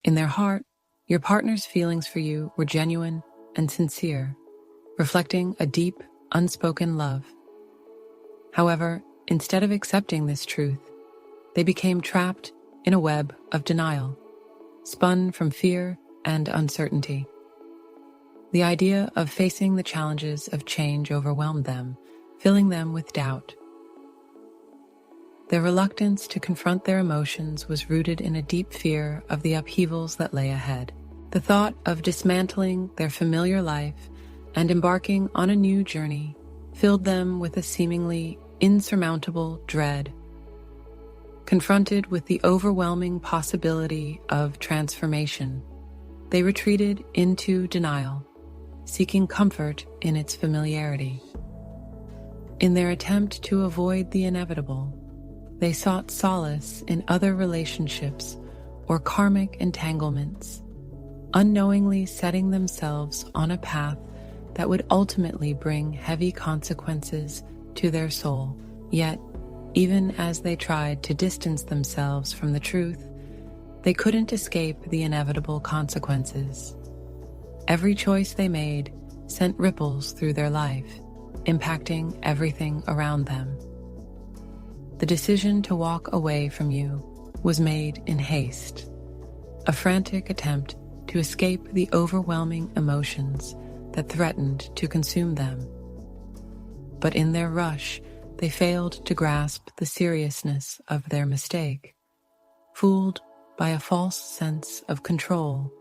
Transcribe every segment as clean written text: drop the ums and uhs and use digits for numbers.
In their heart, your partner's feelings for you were genuine and sincere, reflecting a deep, unspoken love. However, instead of accepting this truth, they became trapped in a web of denial, spun from fear and uncertainty. The idea of facing the challenges of change overwhelmed them, filling them with doubt. Their reluctance to confront their emotions was rooted in a deep fear of the upheavals that lay ahead. The thought of dismantling their familiar life and embarking on a new journey filled them with a seemingly insurmountable dread. Confronted with the overwhelming possibility of transformation, they retreated into denial, seeking comfort in its familiarity. In their attempt to avoid the inevitable, they sought solace in other relationships or karmic entanglements, unknowingly setting themselves on a path that would ultimately bring heavy consequences to their soul. Yet, even as they tried to distance themselves from the truth, they couldn't escape the inevitable consequences. Every choice they made sent ripples through their life, impacting everything around them. The decision to walk away from you was made in haste, a frantic attempt to escape the overwhelming emotions that threatened to consume them. But in their rush, they failed to grasp the seriousness of their mistake, fooled by a false sense of control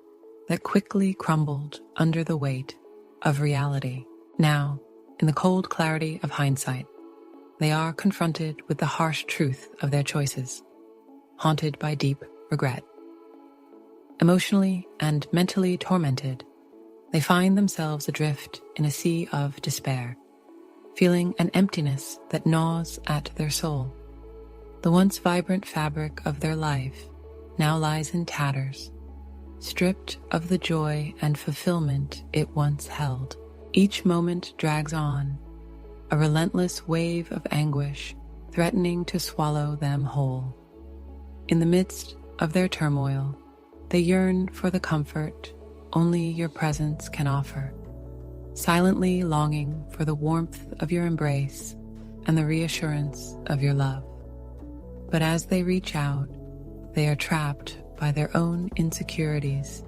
that quickly crumbled under the weight of reality. Now, in the cold clarity of hindsight, they are confronted with the harsh truth of their choices, haunted by deep regret. Emotionally and mentally tormented, they find themselves adrift in a sea of despair, feeling an emptiness that gnaws at their soul. The once vibrant fabric of their life now lies in tatters, stripped of the joy and fulfillment it once held. Each moment drags on, a relentless wave of anguish threatening to swallow them whole. In the midst of their turmoil, they yearn for the comfort only your presence can offer, silently longing for the warmth of your embrace and the reassurance of your love. But as they reach out, they are trapped by their own insecurities,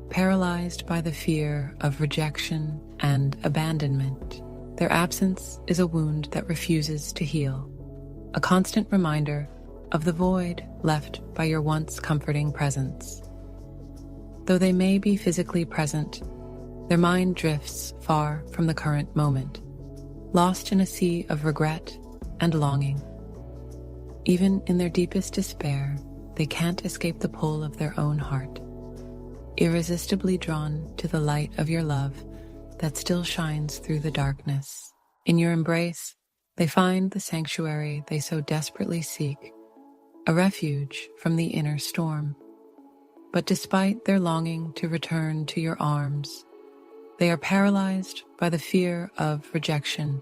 paralyzed by the fear of rejection and abandonment. Their absence is a wound that refuses to heal, a constant reminder of the void left by your once comforting presence. Though they may be physically present, their mind drifts far from the current moment, lost in a sea of regret and longing. Even in their deepest despair, they can't escape the pull of their own heart, irresistibly drawn to the light of your love that still shines through the darkness. In your embrace, they find the sanctuary they so desperately seek, a refuge from the inner storm. But despite their longing to return to your arms, they are paralyzed by the fear of rejection,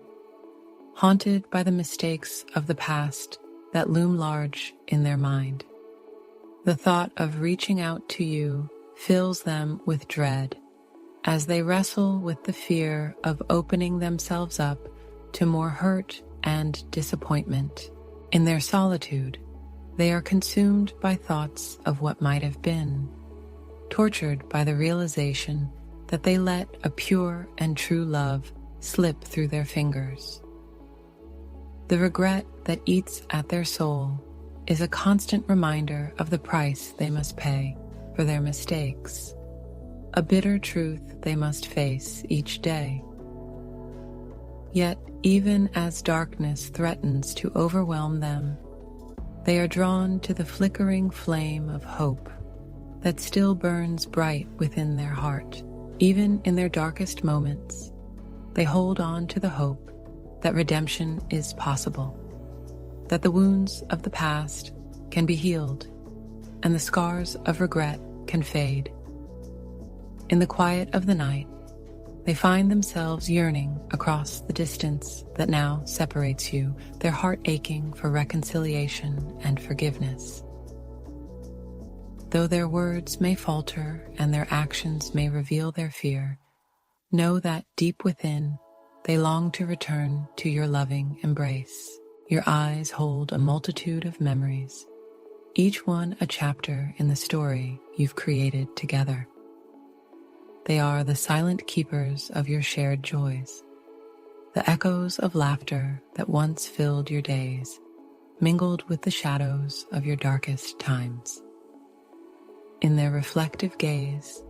haunted by the mistakes of the past that loom large in their mind. The thought of reaching out to you fills them with dread as they wrestle with the fear of opening themselves up to more hurt and disappointment. In their solitude, they are consumed by thoughts of what might have been, tortured by the realization that they let a pure and true love slip through their fingers. The regret that eats at their soul is a constant reminder of the price they must pay for their mistakes, a bitter truth they must face each day. Yet, even as darkness threatens to overwhelm them, they are drawn to the flickering flame of hope that still burns bright within their heart. Even in their darkest moments, they hold on to the hope that redemption is possible, that the wounds of the past can be healed, and the scars of regret can fade. In the quiet of the night, they find themselves yearning across the distance that now separates you, their heart aching for reconciliation and forgiveness. though their words may falter and their actions may reveal their fear, know that deep within, they long to return to your loving embrace. Your eyes hold a multitude of memories, each one a chapter in the story you've created together. They are the silent keepers of your shared joys, the echoes of laughter that once filled your days, mingled with the shadows of your darkest times. In their reflective gaze,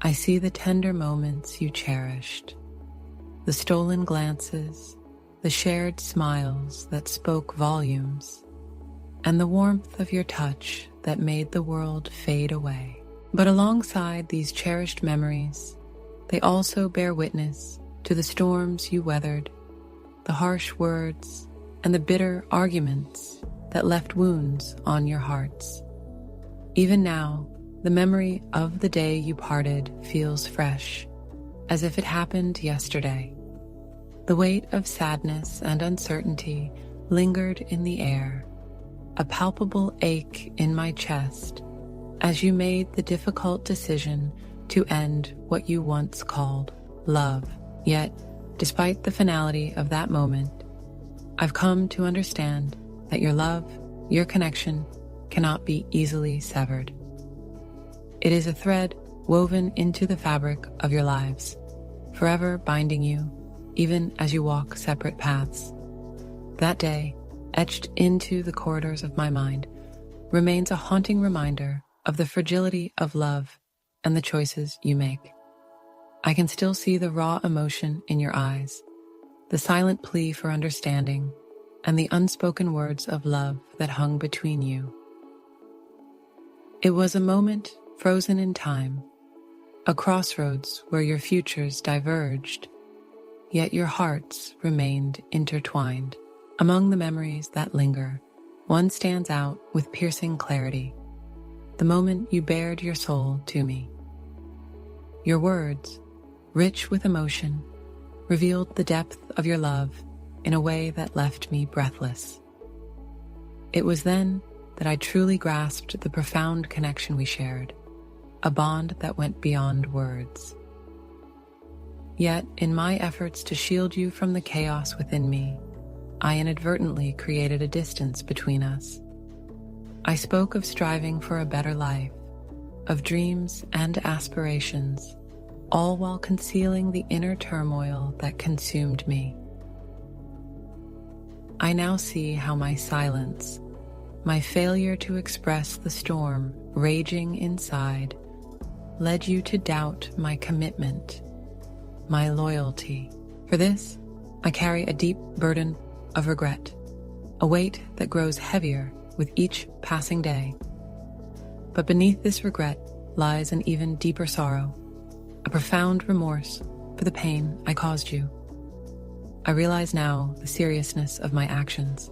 I see the tender moments you cherished, the stolen glances, the shared smiles that spoke volumes, and the warmth of your touch that made the world fade away. But alongside these cherished memories, they also bear witness to the storms you weathered, the harsh words, and the bitter arguments that left wounds on your hearts. Even now, the memory of the day you parted feels fresh, as if it happened yesterday. The weight of sadness and uncertainty lingered in the air, a palpable ache in my chest as you made the difficult decision to end what you once called love. Yet, despite the finality of that moment, I've come to understand that your love, your connection, cannot be easily severed. It is a thread woven into the fabric of your lives, forever binding you, even as you walk separate paths. That day, etched into the corridors of my mind, remains a haunting reminder of the fragility of love and the choices you make. I can still see the raw emotion in your eyes, the silent plea for understanding, and the unspoken words of love that hung between you. It was a moment frozen in time, a crossroads where your futures diverged, yet your hearts remained intertwined. Among the memories that linger, one stands out with piercing clarity, the moment you bared your soul to me. Your words, rich with emotion, revealed the depth of your love in a way that left me breathless. It was then that I truly grasped the profound connection we shared, a bond that went beyond words. Yet, in my efforts to shield you from the chaos within me, I inadvertently created a distance between us. I spoke of striving for a better life, of dreams and aspirations, all while concealing the inner turmoil that consumed me. I now see how my silence, my failure to express the storm raging inside, led you to doubt my commitment, my loyalty. For this, I carry a deep burden of regret, a weight that grows heavier with each passing day. But beneath this regret lies an even deeper sorrow, a profound remorse for the pain I caused you. I realize now the seriousness of my actions,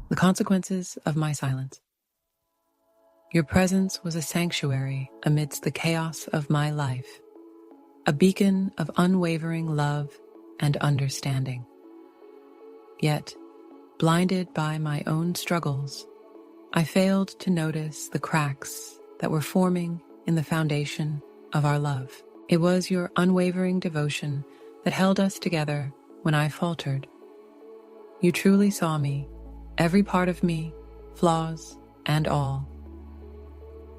the consequences of my silence. Your presence was a sanctuary amidst the chaos of my life, a beacon of unwavering love and understanding. Yet, blinded by my own struggles, I failed to notice the cracks that were forming in the foundation of our love. It was your unwavering devotion that held us together when I faltered. You truly saw me, every part of me, flaws and all.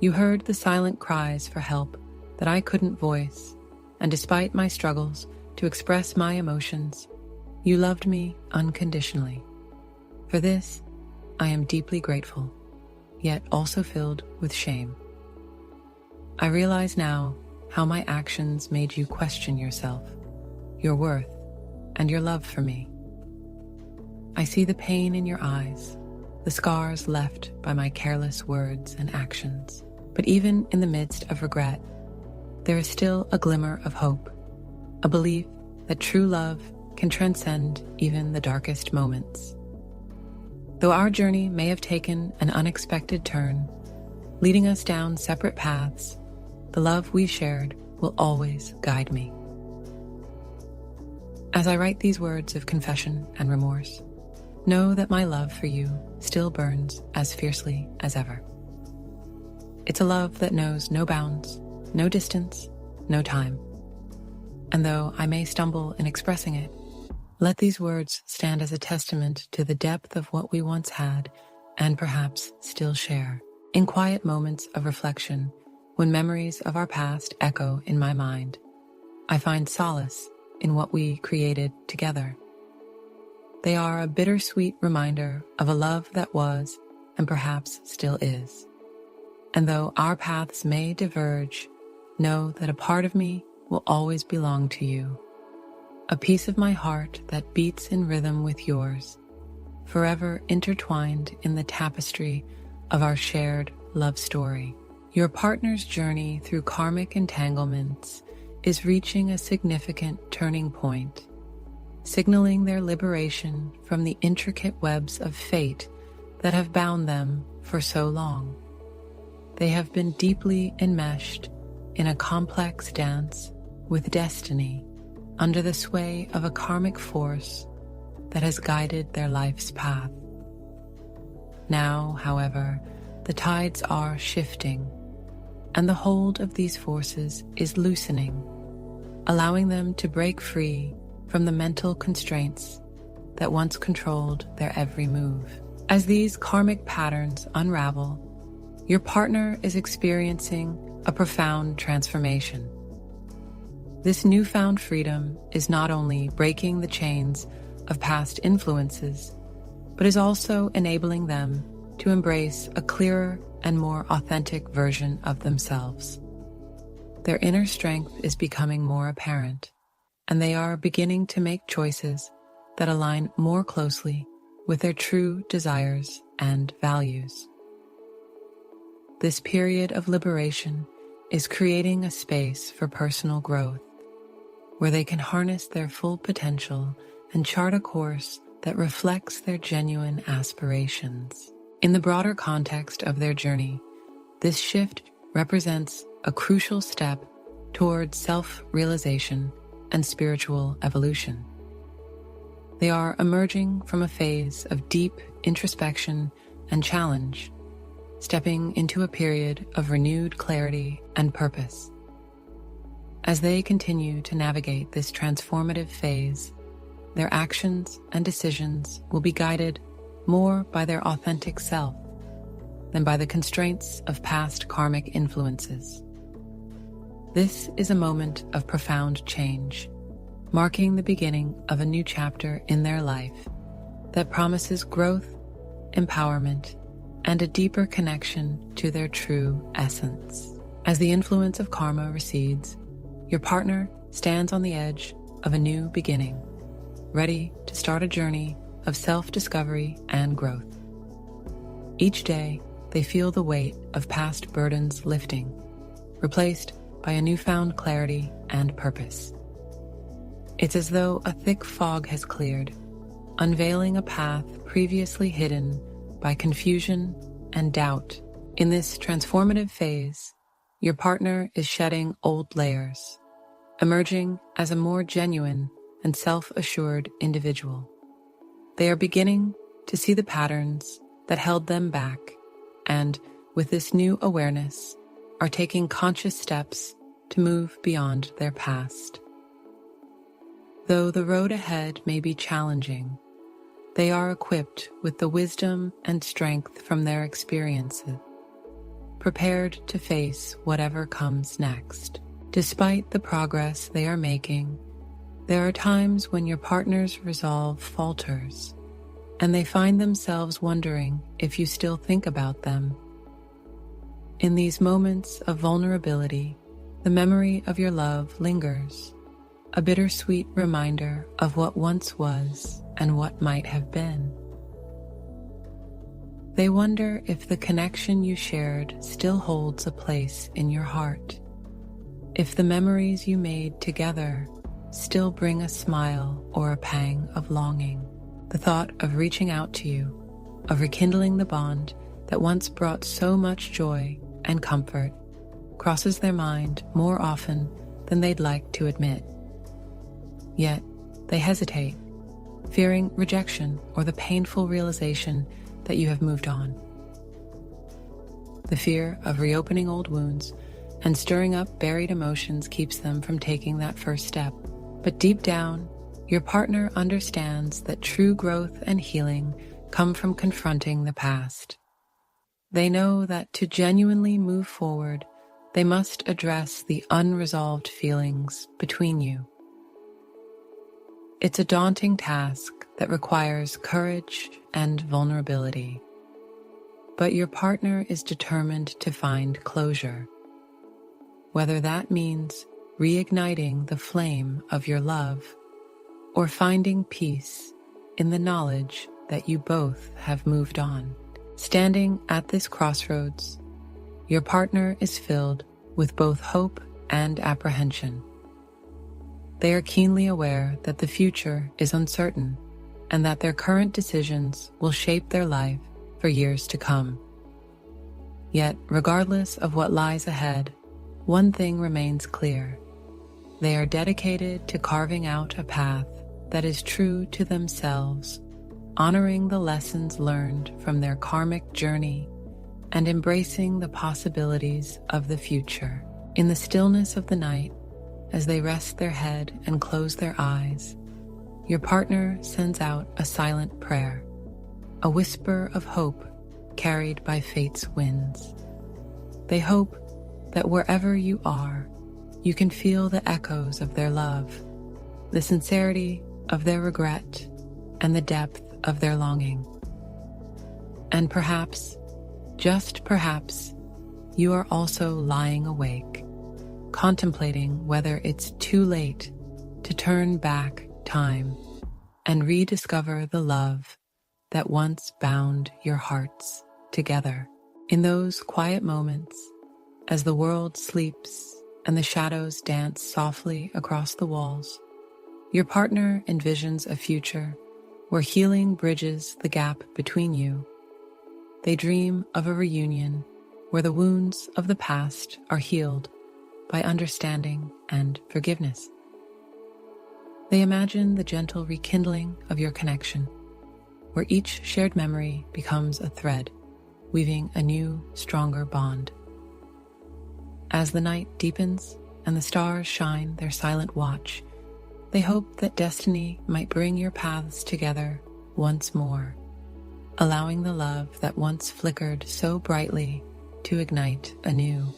You heard the silent cries for help that I couldn't voice, and despite my struggles to express my emotions, you loved me unconditionally. For this, I am deeply grateful, yet also filled with shame. I realize now how my actions made you question yourself, your worth, and your love for me. I see the pain in your eyes, the scars left by my careless words and actions. But even in the midst of regret, there is still a glimmer of hope, a belief that true love can transcend even the darkest moments. Though our journey may have taken an unexpected turn, leading us down separate paths, the love we shared will always guide me. As I write these words of confession and remorse, know that my love for you still burns as fiercely as ever. It's a love that knows no bounds, no distance, no time. And though I may stumble in expressing it, let these words stand as a testament to the depth of what we once had and perhaps still share. In quiet moments of reflection, when memories of our past echo in my mind, I find solace in what we created together. They are a bittersweet reminder of a love that was and perhaps still is. And though our paths may diverge, know that a part of me will always belong to you. A piece of my heart that beats in rhythm with yours, forever intertwined in the tapestry of our shared love story. Your partner's journey through karmic entanglements is reaching a significant turning point, signaling their liberation from the intricate webs of fate that have bound them for so long. They have been deeply enmeshed in a complex dance with destiny under the sway of a karmic force that has guided their life's path. Now, however, the tides are shifting, and the hold of these forces is loosening, allowing them to break free from the mental constraints that once controlled their every move. As these karmic patterns unravel, your partner is experiencing a profound transformation. This newfound freedom is not only breaking the chains of past influences, but is also enabling them to embrace a clearer and more authentic version of themselves. Their inner strength is becoming more apparent, and they are beginning to make choices that align more closely with their true desires and values. This period of liberation is creating a space for personal growth, where they can harness their full potential and chart a course that reflects their genuine aspirations. In the broader context of their journey, this shift represents a crucial step toward self-realization and spiritual evolution. They are emerging from a phase of deep introspection and challenge, stepping into a period of renewed clarity and purpose. As they continue to navigate this transformative phase, their actions and decisions will be guided more by their authentic self than by the constraints of past karmic influences. This is a moment of profound change, marking the beginning of a new chapter in their life that promises growth, empowerment, and a deeper connection to their true essence. As the influence of karma recedes, your partner stands on the edge of a new beginning, ready to start a journey of self-discovery and growth. Each day, they feel the weight of past burdens lifting, replaced by a newfound clarity and purpose. It's as though a thick fog has cleared, unveiling a path previously hidden by confusion and doubt. In this transformative phase, your partner is shedding old layers, emerging as a more genuine and self-assured individual. They are beginning to see the patterns that held them back, and with this new awareness, are taking conscious steps to move beyond their past. Though the road ahead may be challenging, they are equipped with the wisdom and strength from their experiences, prepared to face whatever comes next. Despite the progress they are making, there are times when your partner's resolve falters, and they find themselves wondering if you still think about them. In these moments of vulnerability, the memory of your love lingers, a bittersweet reminder of what once was and what might have been. They wonder if the connection you shared still holds a place in your heart, if the memories you made together still bring a smile or a pang of longing. The thought of reaching out to you, of rekindling the bond that once brought so much joy and comfort, crosses their mind more often than they'd like to admit. Yet, they hesitate, fearing rejection or the painful realization that you have moved on. The fear of reopening old wounds and stirring up buried emotions keeps them from taking that first step. But deep down, your partner understands that true growth and healing come from confronting the past. They know that to genuinely move forward, they must address the unresolved feelings between you. It's a daunting task that requires courage and vulnerability. But your partner is determined to find closure. Whether that means reigniting the flame of your love or finding peace in the knowledge that you both have moved on. Standing at this crossroads, your partner is filled with both hope and apprehension. They are keenly aware that the future is uncertain and that their current decisions will shape their life for years to come. Yet, regardless of what lies ahead, one thing remains clear. They are dedicated to carving out a path that is true to themselves, honoring the lessons learned from their karmic journey and embracing the possibilities of the future. In the stillness of the night, as they rest their head and close their eyes, your partner sends out a silent prayer, a whisper of hope carried by fate's winds. They hope that wherever you are, you can feel the echoes of their love, the sincerity of their regret, and the depth of their longing. And perhaps, just perhaps, you are also lying awake, contemplating whether it's too late to turn back time and rediscover the love that once bound your hearts together. In those quiet moments, as the world sleeps and the shadows dance softly across the walls, your partner envisions a future where healing bridges the gap between you. They dream of a reunion where the wounds of the past are healed by understanding and forgiveness. They imagine the gentle rekindling of your connection, where each shared memory becomes a thread, weaving a new, stronger bond. As the night deepens and the stars shine their silent watch, they hope that destiny might bring your paths together once more, allowing the love that once flickered so brightly to ignite anew.